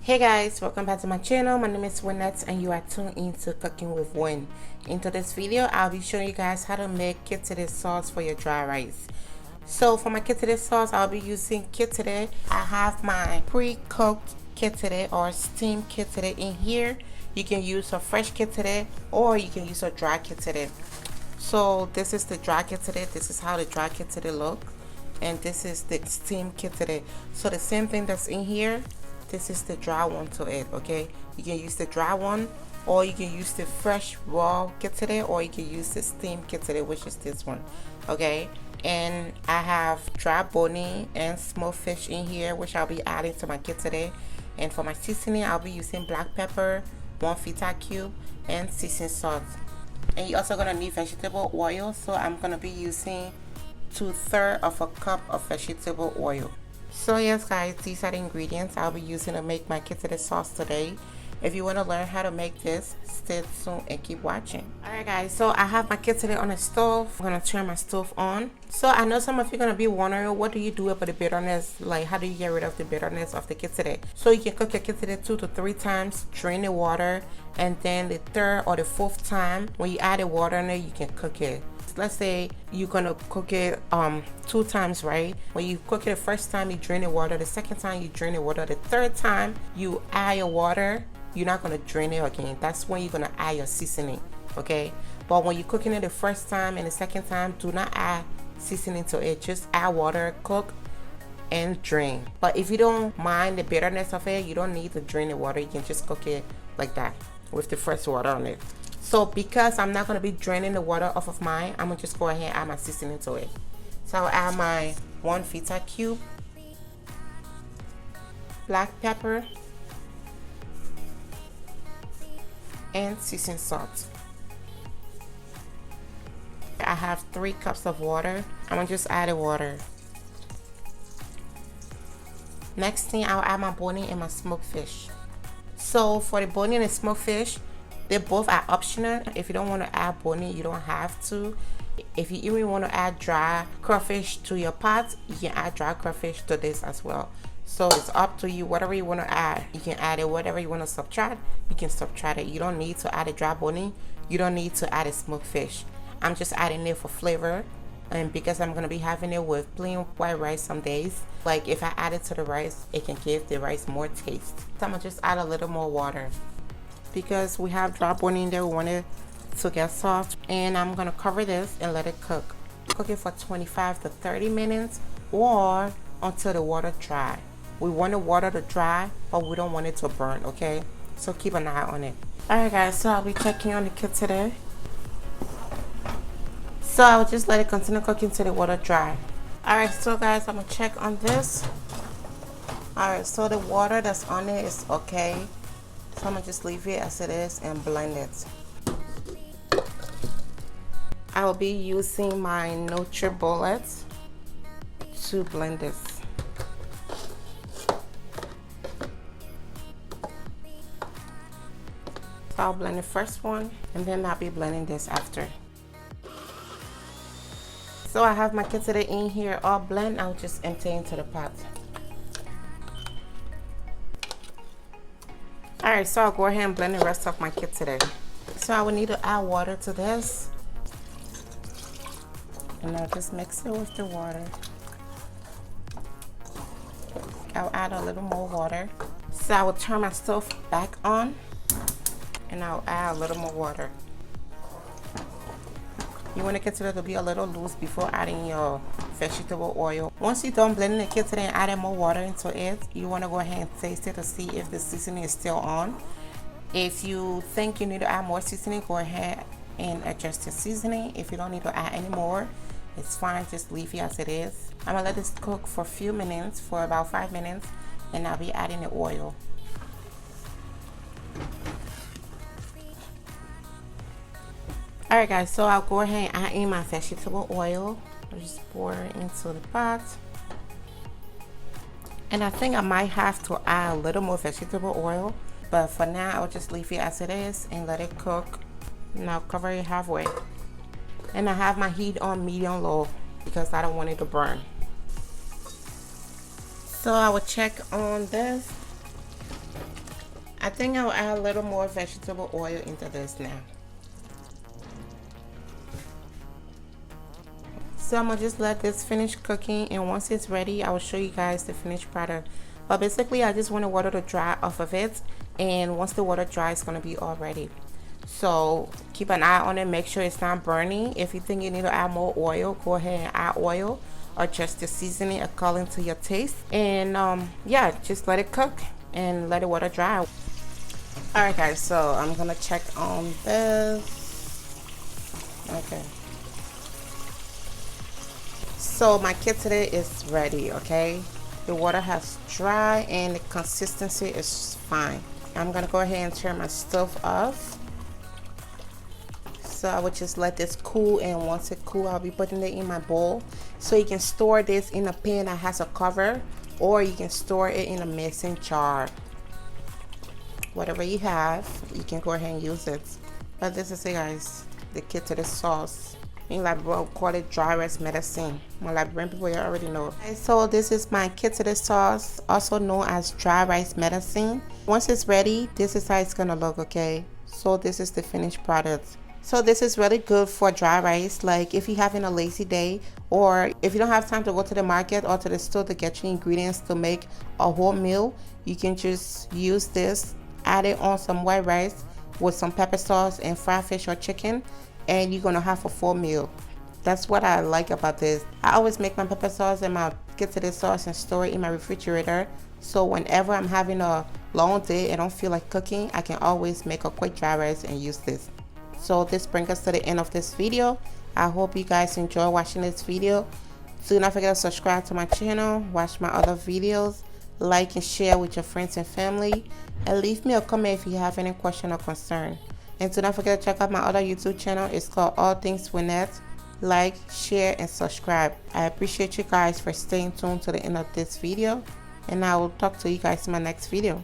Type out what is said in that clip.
Hey guys, welcome back to my channel. My name is Winn and you are tuned into Cooking with Winn. In today's video, I'll be showing you guys how to make Kittilay sauce for your dry rice. So for my Kittilay sauce, I'll be using Kittilay. I have my pre-cooked Kittilay or steamed Kittilay in here. You can use a fresh Kittilay or you can use a dry Kittilay. So this is the dry Kittilay. This is how the dry Kittilay look. And this is the steamed Kittilay. So the same thing that's in here, this is the dry one to it, okay? You can use the dry one or you can use the fresh raw Kittilay or you can use the steamed Kittilay, which is this one, okay? And I have dry boni and smoked fish in here, which I'll be adding to my Kittilay. And for my seasoning, I'll be using black pepper, 1 feta cube, and seasoning salt. And you're also gonna need vegetable oil, so I'm gonna be using 2/3 of a cup of vegetable oil. So yes guys, these are the ingredients I'll be using to make my Kittilay sauce today. If you want to learn how to make this, stay tuned and keep watching. Alright guys, so I have my Kittilay on the stove. I'm going to turn my stove on. So I know some of you are going to be wondering, what do you do about the bitterness? Like, how do you get rid of the bitterness of the Kittilay? So you can cook your Kittilay 2 to 3 times, drain the water, and then the 3rd or the 4th time, when you add the water in it, you can cook it. Let's say you're gonna cook it 2 times, right? When you cook it the first time, you drain the water. The second time, you drain the water. The 3rd time, you add your water. You're not gonna drain it again. That's when you're gonna add your seasoning, okay? But when you're cooking it the first time and the second time, do not add seasoning to it. Just add water, cook, and drain. But if you don't mind the bitterness of it, you don't need to drain the water. You can just cook it like that with the fresh water on it. So because I'm not going to be draining the water off of mine, I'm going to just go ahead and add my seasoning to it. So I'll add my 1 feta cube, black pepper, and seasoning salt. I have 3 cups of water. I'm going to just add the water. Next thing, I'll add my boni and my smoked fish. So for the boni and the smoked fish, they both are optional. If you don't want to add boni, you don't have to. If you even want to add dry crawfish to your pot, you can add dry crawfish to this as well. So it's up to you. Whatever you want to add, you can add it. Whatever you want to subtract, you can subtract it. You don't need to add a dry boni. You don't need to add a smoked fish. I'm just adding it for flavor, and because I'm going to be having it with plain white rice some days. Like if I add it to the rice, it can give the rice more taste. So I'm going to just add a little more water. Because we have dry boni in there, we want it to get soft. And I'm gonna cover this and let it cook. Cook it for 25 to 30 minutes or until the water dry. We want the water to dry, but we don't want it to burn, okay? So keep an eye on it. Alright guys, so I'll be checking on the Kittilay. So I'll just let it continue cooking till the water dry. Alright, so guys, I'm gonna check on this. Alright, so the water that's on it is okay. So I'm gonna just leave it as it is and blend it. I will be using my NutriBullet to blend this. So I'll blend the first one and then I'll be blending this after. So I have my Kittilay in here all blend. I'll just empty into the pot. Alright, so I'll go ahead and blend the rest of my Kittilay. So I will need to add water to this. And I'll just mix it with the water. I'll add a little more water. So I will turn my stove back on. And I'll add a little more water. You want the Kittilay to be a little loose before adding your vegetable oil. Once you're done blending the Kittilay and adding more water into it, you want to go ahead and taste it to see if the seasoning is still on. If you think you need to add more seasoning, go ahead and adjust your seasoning. If you don't need to add any more, it's fine, just leave it as it is. I'm gonna let this cook for a few minutes, for about 5 minutes, and I'll be adding the oil. Alright guys, so I'll go ahead and add in my vegetable oil. I'll just pour it into the pot. And I think I might have to add a little more vegetable oil, but for now I'll just leave it as it is and let it cook. And I'll cover it halfway. And I have my heat on medium low because I don't want it to burn. So I will check on this. I think I'll add a little more vegetable oil into this now. So I'm gonna just let this finish cooking, and once it's ready I will show you guys the finished product. But basically I just want the water to dry off of it, and once the water dries it's gonna be all ready. So keep an eye on it, make sure it's not burning. If you think you need to add more oil, go ahead and add oil, or just the seasoning according to your taste. And yeah, just let it cook and let the water dry. Alright guys, so I'm gonna check on this. Okay, so my Kittilay is ready. Okay, the water has dried and the consistency is fine. I'm gonna go ahead and turn my stove off. So I would just let this cool, and once it cool I'll be putting it in my bowl. So you can store this in a pan that has a cover, or you can store it in a mixing jar. Whatever you have, you can go ahead and use it. But this is it guys, the Kittilay sauce. In Liberian call it dry rice medicine. My Liberian people you already know. Okay, so this is my Kittilay sauce, also known as dry rice medicine. Once it's ready, this is how it's gonna look. Okay, so this is the finished product. So this is really good for dry rice, like if you're having a lazy day, or if you don't have time to go to the market or to the store to get your ingredients to make a whole meal, you can just use this, add it on some white rice with some pepper sauce and fried fish or chicken, and you're gonna have a full meal. That's what I like about this. I always make my pepper sauce and my Kittilay sauce and store it in my refrigerator, so whenever I'm having a long day and don't feel like cooking, I can always make a quick dry rice and use this. So this brings us to the end of this video. I hope you guys enjoy watching this video. Do not forget to subscribe to my channel, watch my other videos, like and share with your friends and family, and leave me a comment if you have any question or concern. And do not forget to check out my other YouTube channel. It's called All Things Winn. Like, share, and subscribe. I appreciate you guys for staying tuned to the end of this video, and I will talk to you guys in my next video.